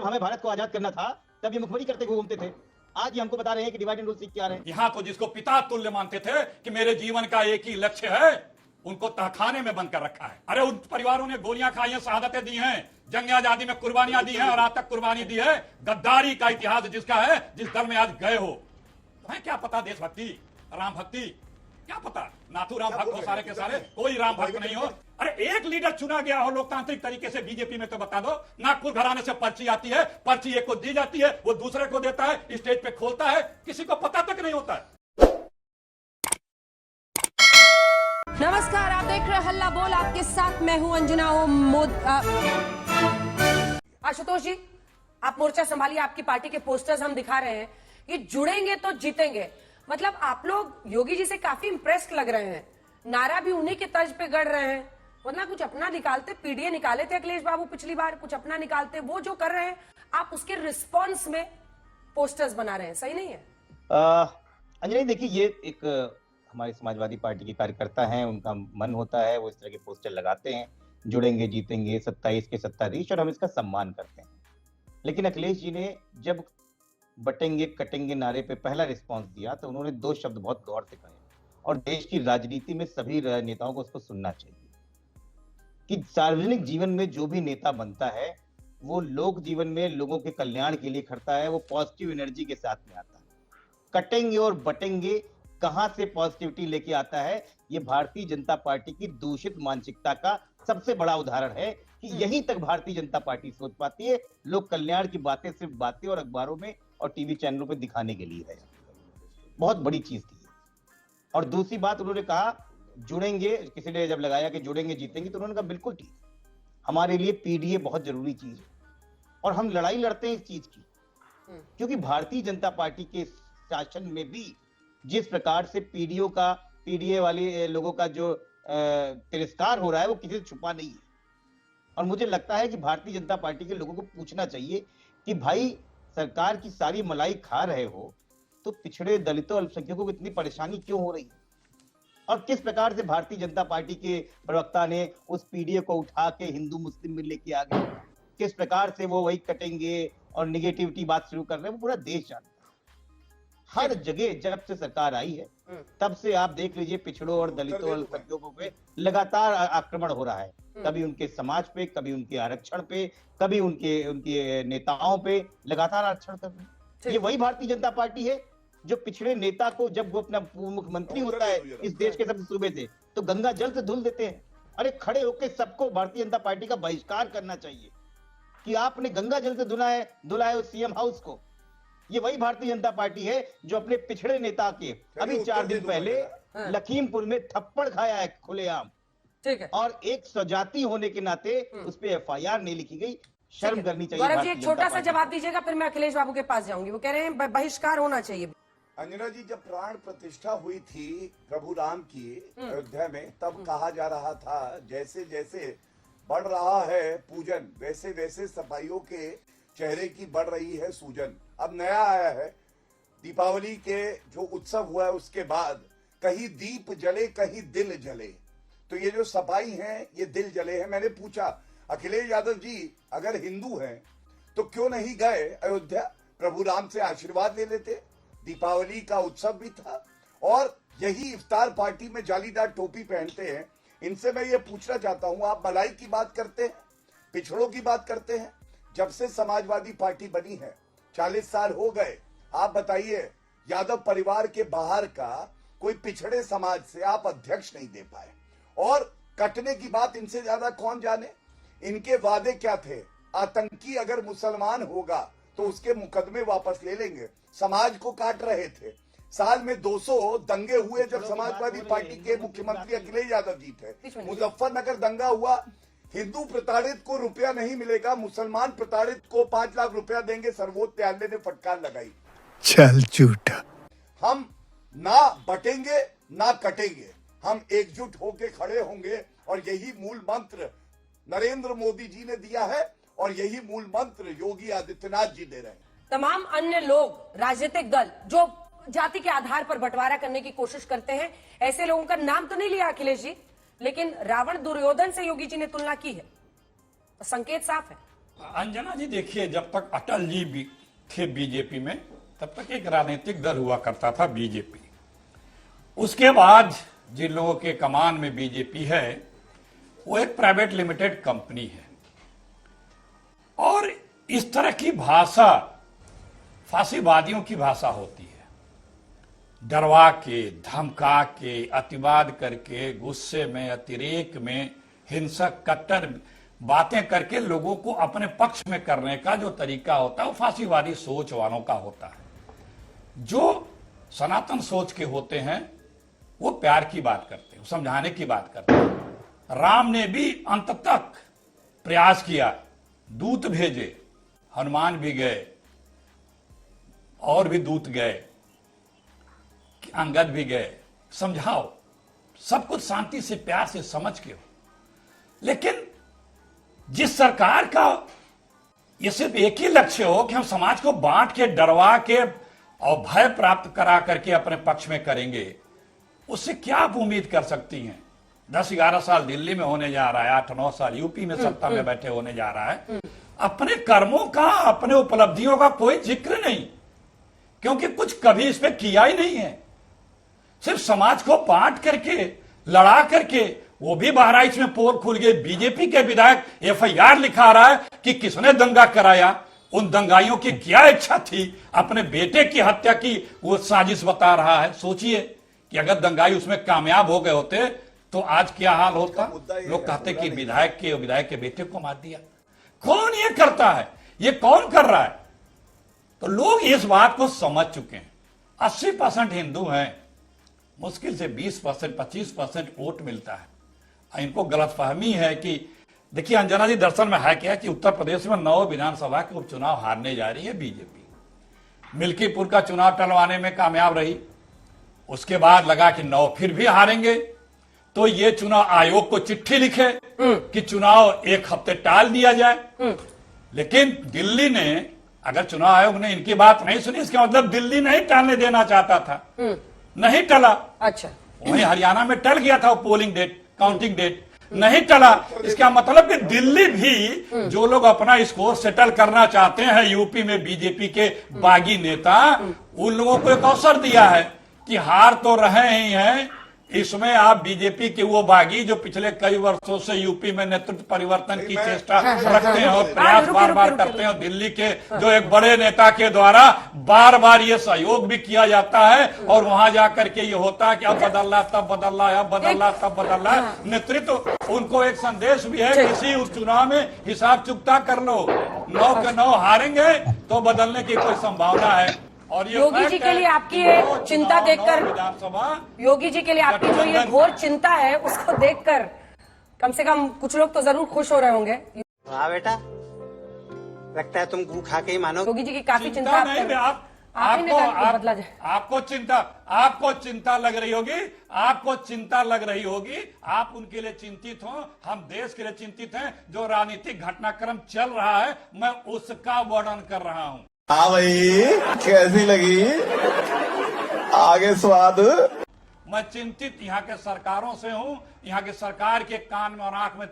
हमें भारत को आजाद करना था तब ये मुखबरी करते हुए घूमते थे। आज ये हमको बता रहे हैं कि डिवाइड एंड रूल सीख के आ रहे हैं। यहाँ तो जिसको पिता तुल्य मानते थे कि मेरे जीवन का एक ही लक्ष्य है, उनको तहखाने में बंद कर रखा है। अरे उन परिवारों ने गोलियां खाई हैं, शहादतें दी हैं, जंग आजादी में कुर्बानियां दी हैं और आज तक कुर्बानी दी है। गद्दारी का इतिहास जिसका है, जिस दल में आज गए हो, तुम्हें क्या पता देशभक्ति, राम भक्ति, क्या पता? नाथू राम भक्त हो सारे के सारे, कोई राम भक्त नहीं हो। अरे एक लीडर चुना गया हो लोकतांत्रिक तरीके से बीजेपी में, तो बता दो। नागपुर घराने से पर्ची आती है, पर्ची एक को दी जाती है, वो दूसरे को देता है, स्टेज पे खोलता है, किसी को पता तक नहीं होता है। नमस्कार, आप देख रहे हैं हल्ला बोल, आपके साथ मैं हूं अंजना आशुतोष जी, आप मोर्चा संभालिए। आपकी पार्टी के पोस्टर्स हम दिखा रहे हैं कि जुड़ेंगे तो जीतेंगे। मतलब आप लोग योगी जी से काफी इंप्रेस्ड लग रहे हैं, नारा भी उन्हीं के तर्ज पे गढ़ रहे हैं। मतलब कुछ अपना निकालते, पीडीए निकाले थे अखिलेश बाबू पिछली बार, कुछ अपना निकालते, वो जो कर रहे हैं आप उसके रिस्पॉन्स में पोस्टर्स बना रहे हैं, सही नहीं है? अंजलि देखिए, ये एक हमारी समाजवादी पार्टी के कार्यकर्ता हैं, उनका मन होता है, वो इस तरह के पोस्टर लगाते हैं, जुड़ेंगे जीतेंगे 27 के सत्ताधीश, और हम इसका सम्मान करते हैं। लेकिन अखिलेश जी ने जब बटेंगे कटेंगे नारे पे पहला रिस्पांस दिया तो उन्होंने दो शब्द बहुत गौर से कहे, और देश की राजनीति में सभी नेताओं को उसको सुनना चाहिए कि सार्वजनिक जीवन में जो भी नेता बनता है वो लोक जीवन में लोगों के कल्याण के लिए खड़ता है, वो पॉजिटिव एनर्जी के साथ में आता है। कटेंगे और बटेंगे कहां से पॉजिटिविटी लेके आता है? ये भारतीय जनता पार्टी की दूषित मानसिकता का सबसे बड़ा उदाहरण है कि यहीं तक भारतीय जनता पार्टी सोच पाती है। लोक कल्याण की बातें सिर्फ बातें और अखबारों में और टीवी चैनलों पे दिखाने के लिए है। बहुत बड़ी चीज थी। और दूसरी बात उन्होंने कहा जुड़ेंगे, किसी ने जब लगाया कि जुड़ेंगे जीतेंगे, तो उन्होंने कहा बिल्कुल ठीक, हमारे लिए पीडीए बहुत जरूरी चीज है और हम लड़ाई लड़ते हैं इस चीज की, क्योंकि भारतीय जनता पार्टी के शासन में भी जिस प्रकार से पीडीए वाले लोगों का जो तिरस्कार हो रहा है वो किसी से छुपा नहीं है। और मुझे लगता है कि भारतीय जनता पार्टी के लोगों को पूछना चाहिए कि भाई सरकार की सारी मलाई खा रहे हो तो पिछड़े दलितों अल्पसंख्यकों को इतनी परेशानी क्यों हो रही है? और किस प्रकार से भारतीय जनता पार्टी के प्रवक्ता ने उस पीडीए को उठा के हिंदू मुस्लिम में लेके आ गए, किस प्रकार से वो वही कटेंगे और निगेटिविटी बात शुरू कर रहे हैं, वो पूरा देश जानता है। हर जगह जब से सरकार आई है तब से आप देख लीजिए पिछड़ों और दलितों और अल्पसंख्यकों पे लगातार आक्रमण हो रहा है। कभी उनके समाज पे, कभी उनके आरक्षण पे, कभी उनके नेताओं पे लगातार आरक्षण कर रहे हैं। ये वही भारतीय जनता पार्टी है जो पिछड़े नेता को, जब वो अपना मुख्यमंत्री होता है इस देश के सब सूबे से, तो गंगा जल से धुल देते हैं। अरे खड़े होकर सबको भारतीय जनता पार्टी का बहिष्कार करना चाहिए कि आपने गंगा जल से धुला है उस सीएम हाउस को। ये वही भारतीय जनता पार्टी है जो अपने पिछड़े नेता के अभी 4 दिन पहले लखीमपुर में थप्पड़ खाया है खुलेआम, ठीक है, और एक स्वजाति होने के नाते उस पर एफआईआर नहीं लिखी गई। शर्म करनी चाहिए। गौरव जी एक छोटा सा जवाब दीजिएगा, फिर मैं अखिलेश बाबू के पास जाऊंगी। वो कह रहे हैं बहिष्कार होना चाहिए। अंजना जी, जब प्राण प्रतिष्ठा हुई थी प्रभु राम की अयोध्या में, तब कहा जा रहा था जैसे जैसे बढ़ रहा है पूजन, वैसे वैसे सफाइयों के चेहरे की बढ़ रही है सूजन। अब नया आया है, दीपावली के जो उत्सव हुआ है उसके बाद कहीं दीप जले कहीं दिल जले, तो ये जो सफाई है ये दिल जले है। मैंने पूछा अखिलेश यादव जी अगर हिंदू हैं तो क्यों नहीं गए अयोध्या, प्रभु राम से आशीर्वाद ले लेते। दीपावली का उत्सव भी था और यही इफ्तार पार्टी में जालीदार टोपी पहनते हैं। इनसे मैं ये पूछना चाहता हूं, आप मलाई की बात करते हैं, पिछड़ों की बात करते हैं। जब से समाजवादी पार्टी बनी है 40 साल हो गए, आप बताइए यादव परिवार के बाहर का कोई पिछड़े समाज से आप अध्यक्ष नहीं दे पाए। और कटने की बात इनसे ज्यादा कौन जाने। इनके वादे क्या थे? आतंकी अगर मुसलमान होगा तो उसके मुकदमे वापस ले लेंगे। समाज को काट रहे थे। साल में 200 दंगे हुए जब समाजवादी पार्टी के मुख्यमंत्री अखिलेश यादव जी थे। मुजफ्फरनगर दंगा हुआ, हिंदू प्रताड़ित को रुपया नहीं मिलेगा, मुसलमान प्रताड़ित को 5 लाख रुपया देंगे, सर्वोच्च न्यायालय ने फटकार लगाई। चल झूठा। हम ना बटेंगे ना कटेंगे, हम एकजुट होकर खड़े होंगे और यही मूल मंत्र नरेंद्र मोदी जी ने दिया है और यही मूल मंत्र योगी आदित्यनाथ जी दे रहे हैं। तमाम अन्य लोग, राजनीतिक दल जो जाति के आधार पर बंटवारा करने की कोशिश करते हैं, ऐसे लोगों का नाम तो नहीं लिया अखिलेश जी, लेकिन रावण दुर्योधन से योगी जी ने तुलना की है, तो संकेत साफ है। अंजना जी देखिए, जब तक अटल जी भी थे बीजेपी में तब तक एक राजनीतिक दल हुआ करता था बीजेपी। उसके बाद जिन लोगों के कमान में बीजेपी है वो एक प्राइवेट लिमिटेड कंपनी है। और इस तरह की भाषा फांसीवादियों की भाषा होती है, डरवा के, धमका के, अतिवाद करके, गुस्से में, अतिरेक में, हिंसक कट्टर बातें करके लोगों को अपने पक्ष में करने का जो तरीका होता है वो फांसीवादी सोच वालों का होता है। जो सनातन सोच के होते हैं वो प्यार की बात करते हैं, समझाने की बात करते हैं। राम ने भी अंत तक प्रयास किया, दूत भेजे, हनुमान भी गए और भी दूत गए, अंगद भी गए, समझाओ, सब कुछ शांति से, प्यार से, समझ के हो। लेकिन जिस सरकार का ये सिर्फ एक ही लक्ष्य हो कि हम समाज को बांट के, डरवा के और भय प्राप्त करा करके अपने पक्ष में करेंगे, उससे क्या आप उम्मीद कर सकती हैं? 10-11 साल दिल्ली में होने जा रहा है, 8-9 साल यूपी में सत्ता में बैठे होने जा रहा है। अपने कर्मों का, अपने उपलब्धियों का कोई जिक्र नहीं, क्योंकि कुछ कभी इस पे किया ही नहीं है। सिर्फ समाज को बांट करके, लड़ा करके, वो भी बहराइच में पोल खुल गई। बीजेपी के विधायक एफआईआर लिखा रहा है कि किसने दंगा कराया, उन दंगाइयों की क्या इच्छा थी, अपने बेटे की हत्या की वो साजिश बता रहा है। सोचिए कि अगर दंगाई उसमें कामयाब हो गए होते तो आज क्या हाल होता। लोग कहते कि विधायक के बेटे को मार दिया। कौन ये करता है, ये कौन कर रहा है? तो लोग इस बात को समझ चुके हैं। 80% हिंदू हैं, मुश्किल से 20%, 25% वोट मिलता है। इनको गलतफहमी है कि देखिए अंजना जी, दरअसल में है क्या कि उत्तर प्रदेश में 9 विधानसभा के उपचुनाव हारने जा रही है बीजेपी। मिल्कीपुर का चुनाव टलवाने में कामयाब रही, उसके बाद लगा कि 9 फिर भी हारेंगे, तो ये चुनाव आयोग को चिट्ठी लिखे कि चुनाव 1 हफ्ते टाल दिया जाए। लेकिन दिल्ली ने, अगर चुनाव आयोग ने इनकी बात नहीं सुनी, इसका मतलब दिल्ली नहीं टालने देना चाहता था, नहीं टला। अच्छा, वहीं हरियाणा में टल गया था वो पोलिंग डेट, काउंटिंग डेट नहीं टला। इसका मतलब कि दिल्ली भी जो लोग अपना स्कोर सेटल करना चाहते हैं, यूपी में बीजेपी के बागी नेता, उन लोगों को एक अवसर दिया है कि हार तो रहे ही हैं, इसमें आप बीजेपी के वो बागी जो पिछले कई वर्षों से यूपी में नेतृत्व परिवर्तन की चेष्टा रखते हैं और प्रयास बार बार करते हैं, और दिल्ली के जो एक बड़े नेता के द्वारा बार बार ये सहयोग भी किया जाता है, और वहां जाकर के ये होता है कि अब बदल रहा, तब बदल रहा, अब बदल रहा, तब बदल रहा। नेतृत्व उनको एक संदेश भी है, किसी उस चुनाव में हिसाब चुकता कर लो, 9 के 9 हारेंगे तो बदलने की कोई संभावना है। और योगी जी के लिए आपकी ये चिंता देखकर, योगी जी के लिए आपकी जो ये घोर चिंता है उसको देखकर कम से कम कुछ लोग तो जरूर खुश हो रहे होंगे। वाह बेटा, लगता है तुम गू खा के ही मानो। योगी जी की काफी चिंता नहीं, बदला जाए। आपको चिंता लग रही होगी, आपको चिंता लग रही होगी, आप उनके लिए चिंतित हो, हम देश के लिए चिंतित हैं। जो राजनीतिक घटनाक्रम चल रहा है मैं उसका वर्णन कर रहा हूं। हाँ भाई, कैसी लगी आगे स्वाद? मैं चिंतित यहाँ के सरकारों से हूँ, यहाँ के सरकार के कान में और आंख में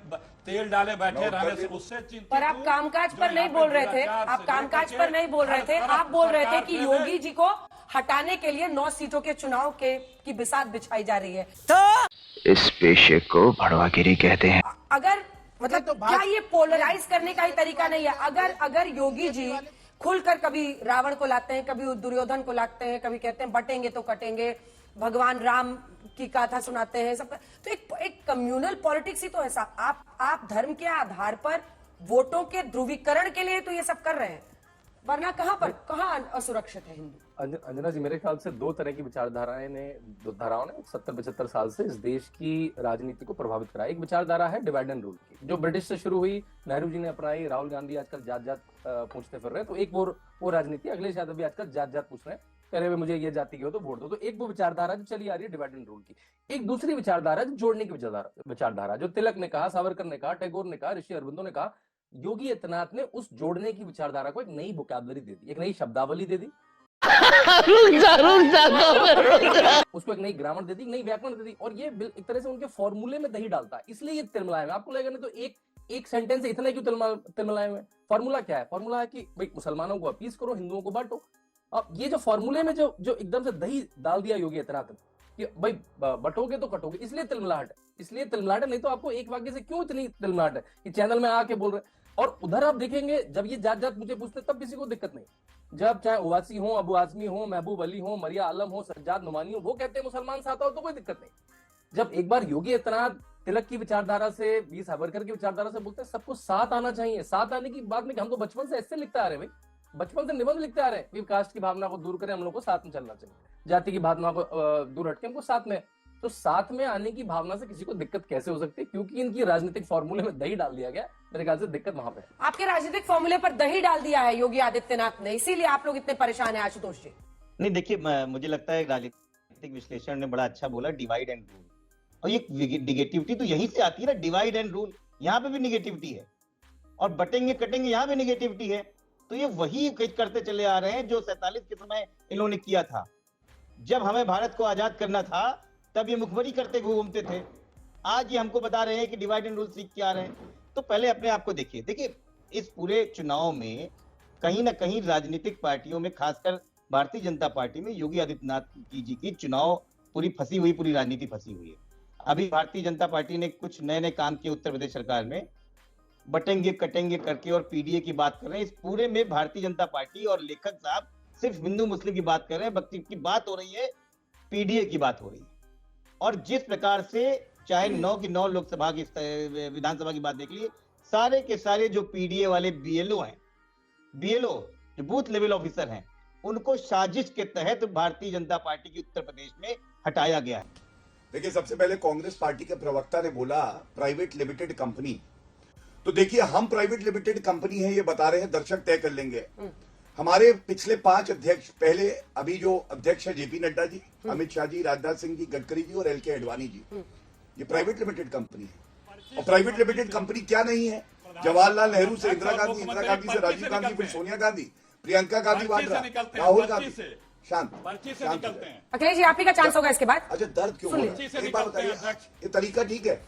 तेल डाले बैठे रहने से उससे चिंतित। पर आप कामकाज पर नहीं बोल रहे थे, आप कामकाज पर नहीं बोल रहे थे, आप बोल रहे थे कि योगी जी को हटाने के लिए 9 सीटों के चुनाव की बिसात बिछाई जा रही है। तो इस पेशे को भड़वागिरी कहते हैं। अगर मतलब क्या ये पोलराइज करने का ही तरीका नहीं है? अगर योगी जी खुलकर कभी रावण को लाते हैं, कभी दुर्योधन को लाते हैं, कभी कहते हैं बटेंगे तो कटेंगे, भगवान राम की गाथा सुनाते हैं, सब, तो एक कम्युनल पॉलिटिक्स ही तो ऐसा। आप धर्म के आधार पर वोटों के ध्रुवीकरण के लिए तो ये सब कर रहे हैं, वरना कहां असुरक्षित है हिंदू? अंजना जी, मेरे ख्याल से 2 तरह की विचारधाराओं ने 70-75 साल से इस देश की राजनीति को प्रभावित करा। एक विचारधारा है डिवाइड एंड रूल की, जो ब्रिटिश से शुरू हुई, नेहरू जी ने अपनाई, राहुल गांधी आजकल जात पूछते फिर रहे हैं। तो एक वो राजनीति, अखिलेश यादव भी आजकल जात पूछ रहे हैं, कह रहे मुझे ये जाति के हो तो वोट दो। तो एक वो विचारधारा जो चली आ रही है डिवाइड एंड रूल की। एक दूसरी विचारधारा जो जोड़ने की विचारधारा, जो तिलक ने कहा, सावरकर ने कहा, टैगोर ने कहा, ऋषि अरविंदो ने कहा, योगी आदित्यनाथ ने उस जोड़ने की विचारधारा को एक नई वोकैबुलरी दे दी, एक नई शब्दावली दे दी, उसको एक नई ग्रामर दे दी, नई व्याकरण दे दी, और ये एक तरह से उनके फॉर्मूले में दही डालता है, इसलिए ये तिरमिलाए। आपको लगेगा नहीं तो एक सेंटेंस से इतना क्यों तिलमिलाए हुए? फॉर्मूला क्या है? फॉर्मूला है कि भाई मुसलमानों को अपीस करो, हिंदुओं को बांटो। अब ये जो फॉर्मूले में जो जो एकदम से दही डाल दिया योगी आदित्यनाथ ने कि भाई बटोगे तो कटोगे, इसलिए तिलमिलाहट है, इसलिए तिलमिलाहट है। नहीं तो आपको एक वाक्य से क्यों इतनी तिलमिलाहट है कि चैनल में आके बोल रहे हैं? और उधर आप देखेंगे जब ये जात जात मुझे पूछते तब किसी को दिक्कत नहीं, जब चाहे ओवैसी हो, अबू आजमी हो, महबूब अली हो, मरिया आलम हो, सज्जाद नुमानी हो, वो कहते हैं मुसलमान साथ आओ तो कोई दिक्कत नहीं। जब एक बार योगी आदित्यनाथ तिलक की विचारधारा से, वीर सावरकर की विचारधारा से बोलते हैं सबको साथ आना चाहिए, साथ आने की बात में हम तो बचपन से ऐसे लिखते आ रहे हैं भाई, बचपन से निबंध लिखते आ रहे हैं कि कास्ट की भावना को दूर करें, हम लोग को साथ में चलना चाहिए, जाति की भावना को दूर हटके हमको साथ में। तो साथ में आने की भावना से किसी को दिक्कत कैसे हो सकती है? क्योंकि इनकी राजनीतिक फॉर्मूले में दही डाल दिया गया। मेरे ख्याल से दिक्कत वहां पे है। आपके राजनीतिक फॉर्मूले पर दही डाल दिया है योगी आदित्यनाथ ने, इसीलिए आप लोग इतने परेशान हैं आशुतोष जी। नहीं देखिए, मुझे लगता है राजनीतिक विश्लेषण ने बड़ा अच्छा बोला, डिवाइड एंड रूल। और ये निगेटिविटी तो यहीं से आती है ना, डिवाइड एंड रूल, यहाँ पे भी निगेटिविटी है, और बटेंगे कटेंगे यहाँ भी निगेटिविटी है। तो ये वही करते चले आ रहे हैं जो 47 के समय इन्होंने किया था। जब हमें भारत को आजाद करना था तब ये मुखबरी करते घूमते थे, आज ये हमको बता रहे हैं कि डिवाइड एंड रूल सीख के आ रहे हैं। तो पहले अपने आप को देखिए। देखिए, इस पूरे चुनाव में कहीं ना कहीं राजनीतिक पार्टियों में, खासकर भारतीय जनता पार्टी में, योगी आदित्यनाथ जी की चुनाव पूरी फंसी हुई, पूरी राजनीति फंसी हुई है। अभी भारतीय जनता पार्टी ने कुछ नए नए काम किए उत्तर प्रदेश सरकार में, बटेंगे कटेंगे करके, और पीडीए की बात कर रहे हैं। इस पूरे में भारतीय जनता पार्टी और लेखक साहब सिर्फ हिंदू मुस्लिम की बात कर रहे हैं, भक्ति की बात हो रही है, पीडीए की बात हो रही है। और जिस प्रकार से चाहे 9 की 9 लोकसभा की, विधानसभा की बात देख लीजिए, सारे के सारे जो पीडीए वाले बीएलओ हैं, बीएलओ जो बूथ लेवल ऑफिसर हैं, उनको साजिश के तहत भारतीय जनता पार्टी की उत्तर प्रदेश में हटाया गया है। देखिए, सबसे पहले कांग्रेस पार्टी के प्रवक्ता ने बोला प्राइवेट लिमिटेड कंपनी। तो देखिए, हम प्राइवेट लिमिटेड कंपनी है ये बता रहे हैं, दर्शक तय कर लेंगे। हमारे पिछले 5 अध्यक्ष, पहले अभी जो अध्यक्ष है जेपी नड्डा जी, अमित शाह जी, राजनाथ सिंह जी, गडकरी जी और एलके आडवाणी जी, ये प्राइवेट लिमिटेड कंपनी है। और प्राइवेट लिमिटेड कंपनी क्या नहीं है? जवाहरलाल नेहरू से इंदिरा गांधी, इंदिरा गांधी से राजीव गांधी, फिर सोनिया गांधी, प्रियंका गांधी वाड्रा, राहुल गांधी। शांत शांत अखिलेश जी, आप ही का चांस होगा इसके बाद। अच्छा, दर्द क्यों हो रहा है? एक बात बताइए, ये तरीका ठीक है?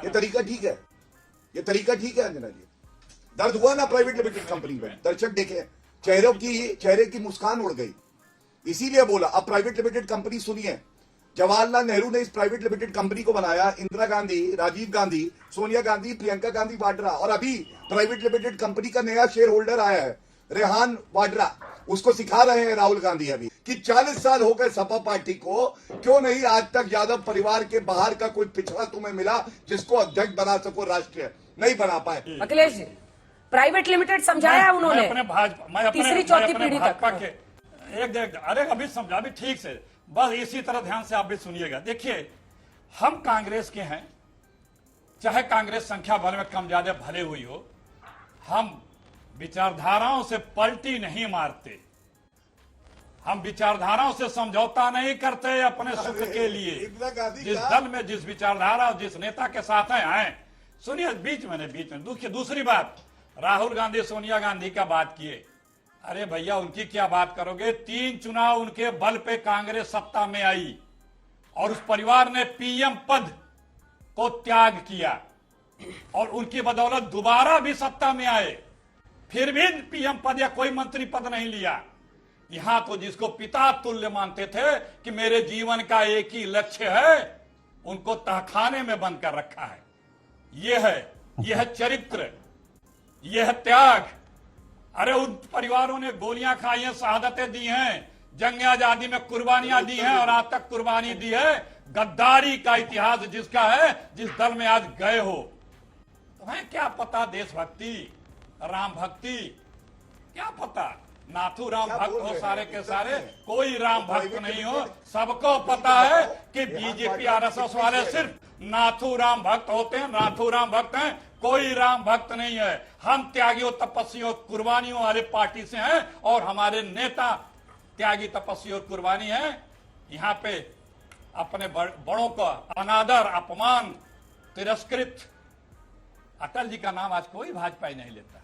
ये तरीका ठीक है? ये तरीका ठीक है अंजना जी? दर्द हुआ ना प्राइवेट लिमिटेड कंपनी में? दर्शक देखे, चेहरे की मुस्कान उड़ गई, इसीलिए बोला। अब प्राइवेट लिमिटेड कंपनी सुनिए, जवाहरलाल नेहरू ने इस प्राइवेट लिमिटेड कंपनी को बनाया, इंदिरा गांधी, राजीव गांधी, सोनिया गांधी, प्रियंका गांधी वाड्रा, और अभी प्राइवेट लिमिटेड कंपनी का नया शेयर होल्डर आया है, रेहान वाड्रा। उसको सिखा रहे हैं राहुल गांधी अभी कि 40 साल हो गए सपा पार्टी को, क्यों नहीं आज तक यादव परिवार के बाहर का कोई पिछड़ा तुम्हें मिला जिसको अध्यक्ष बना सको राष्ट्रीय? नहीं बना पाए। अखिलेश जी, प्राइवेट लिमिटेड समझाया उन्होंने, मैं अपने भाजपा, तीसरी चौथी पीढ़ी तक के एक अरे अभी समझा भी ठीक से, बस इसी तरह ध्यान से आप भी सुनिएगा। देखिए, हम कांग्रेस के हैं, चाहे कांग्रेस संख्या बल में कम ज्यादा भले हुई हो, हम विचारधाराओं से पलटी नहीं मारते, हम विचारधाराओं से समझौता नहीं करते अपने सुख के लिए। जिस दल में जिस विचारधारा और जिस नेता के साथ हैं, सुनिए, बीच में दूसरी बात, राहुल गांधी सोनिया गांधी का बात किए। अरे भैया, उनकी क्या बात करोगे? 3 चुनाव उनके बल पे कांग्रेस सत्ता में आई और उस परिवार ने पीएम पद को त्याग किया और उनकी बदौलत दोबारा भी सत्ता में आए, फिर भी पीएम पद या कोई मंत्री पद नहीं लिया। यहां तो जिसको पिता तुल्य मानते थे कि मेरे जीवन का एक ही लक्ष्य है, उनको तहखाने में बंद कर रखा है। यह है चरित्र, यह है त्याग। अरे उन परिवारों ने गोलियां खाई हैं, शहादतें दी हैं, जंग आजादी में कुर्बानियां दी हैं और आज तक कुर्बानी दी है। गद्दारी का इतिहास जिसका है, जिस दल में आज गए हो, तुम्हें क्या पता देशभक्ति, राम भक्ति, क्या पता? नाथू राम भक्त हो सारे के सारे, कोई राम भक्त नहीं हो। सबको पता है कि बीजेपी आरएसएस वाले सिर्फ नाथू राम भक्त होते हैं, नाथू राम भक्त हैं, कोई राम भक्त नहीं है। हम त्यागियों, तपस्वियों, कुर्बानियों वाले पार्टी से हैं और हमारे नेता त्यागी, तपस्वी और कुर्बानी है। यहाँ पे अपने बड़ों का अनादर, अपमान, तिरस्कृत, अटल जी का नाम आज कोई भाजपाई नहीं लेता।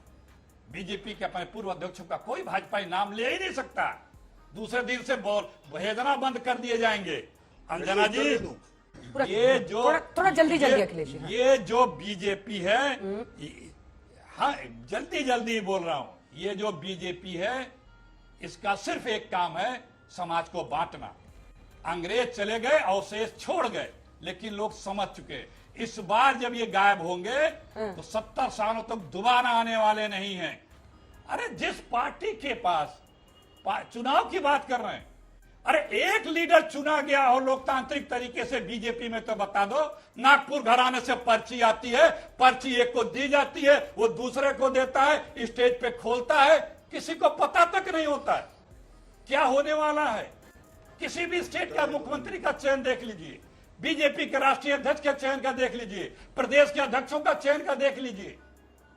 बीजेपी के अपने पूर्व अध्यक्षों का कोई भाजपाई नाम ले ही नहीं सकता। दूसरे दिन से भेजना बंद कर दिए जाएंगे। अंजना जी, पूरा ये जो थोड़ा जल्दी अखिलेश जी, हाँ। ये जो बीजेपी है, हाँ जल्दी जल्दी बोल रहा हूं, ये जो बीजेपी है इसका सिर्फ एक काम है, समाज को बांटना। अंग्रेज चले गए, अवशेष छोड़ गए, लेकिन लोग समझ चुके। इस बार जब ये गायब होंगे तो 70 सालों तक दोबारा आने वाले नहीं हैं। अरे जिस पार्टी के पास चुनाव की बात कर रहे हैं, अरे एक लीडर चुना गया हो लोकतांत्रिक तरीके से बीजेपी में, तो बता दो। नागपुर घराने से पर्ची आती है, पर्ची एक को दी जाती है, वो दूसरे को देता है, स्टेज पे खोलता है, किसी को पता तक नहीं होता है क्या होने वाला है। किसी भी स्टेट का मुख्यमंत्री का चयन देख लीजिए, बीजेपी के राष्ट्रीय अध्यक्ष के चयन का देख लीजिए, प्रदेश के अध्यक्षों का चयन का देख लीजिए।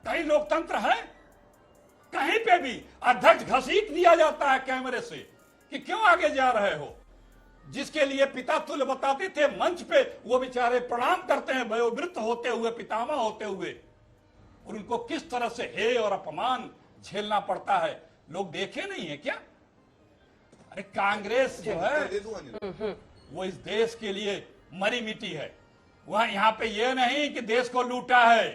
कहीं लोकतंत्र है? कहीं पे भी अध्यक्ष घसीट दिया जाता है कैमरे से कि क्यों आगे जा रहे हो। जिसके लिए पिता तुल्य बताते थे मंच पे, वो बेचारे प्रणाम करते हैं वयोवृद्ध होते हुए, पितामह होते हुए, और उनको किस तरह से हेय और अपमान झेलना पड़ता है, लोग देखे नहीं है क्या? अरे कांग्रेस जो है वो इस देश के लिए मरी मिट्टी है। वह यहाँ पे ये नहीं कि देश को लूटा है,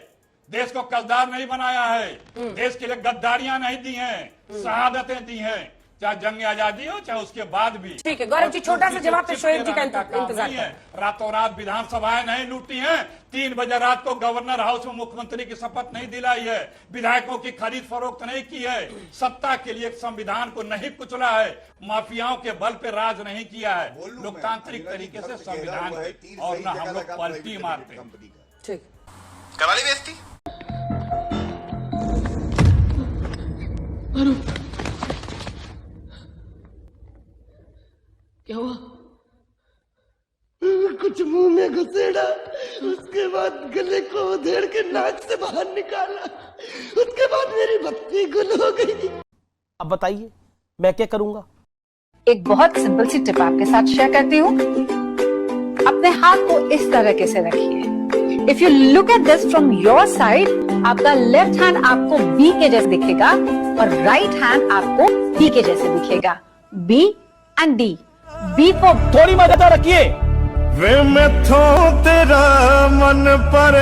देश को कर्जदार नहीं बनाया है, देश के लिए गद्दारियां नहीं दी हैं, शहादतें दी हैं, चाहे जंग आजादी हो चाहे उसके बाद भी। ठीक है गौरव जी, छोटा सा जवाब पे शोएब जी का इंतजार है। रातों रात विधानसभाएं नहीं लूटी हैं, 3 बजे रात को गवर्नर हाउस में मुख्यमंत्री की शपथ नहीं दिलाई है, विधायकों की खरीद फरोख्त नहीं की है, सत्ता के लिए संविधान को नहीं कुचला है, माफियाओं के बल पे राज नहीं किया है, लोकतांत्रिक तरीके से संविधान और न हम लोग पलटी मारते हैं। ठीक, करा ली बेइज्जती। क्या हुआ? कुछ मुंह में घुसेड़ा, उसके बाद गले को उधेड़ के नाक से बाहर निकाला, उसके बाद मेरी बत्ती गुल हो गई। अब बताइए मैं क्या करूंगा? एक बहुत सिंपल सी टिप आपके साथ शेयर करती हूँ। अपने हाथ को इस तरह से रखिए। If you look at this from your side, आपका लेफ्ट हैंड आपको बी के जैसे दिखेगा और राइट हैंड आपको डी के जैसे दिखेगा। B and D. B for थोड़ी मदद रखिए। वे मैं तेरा मन पर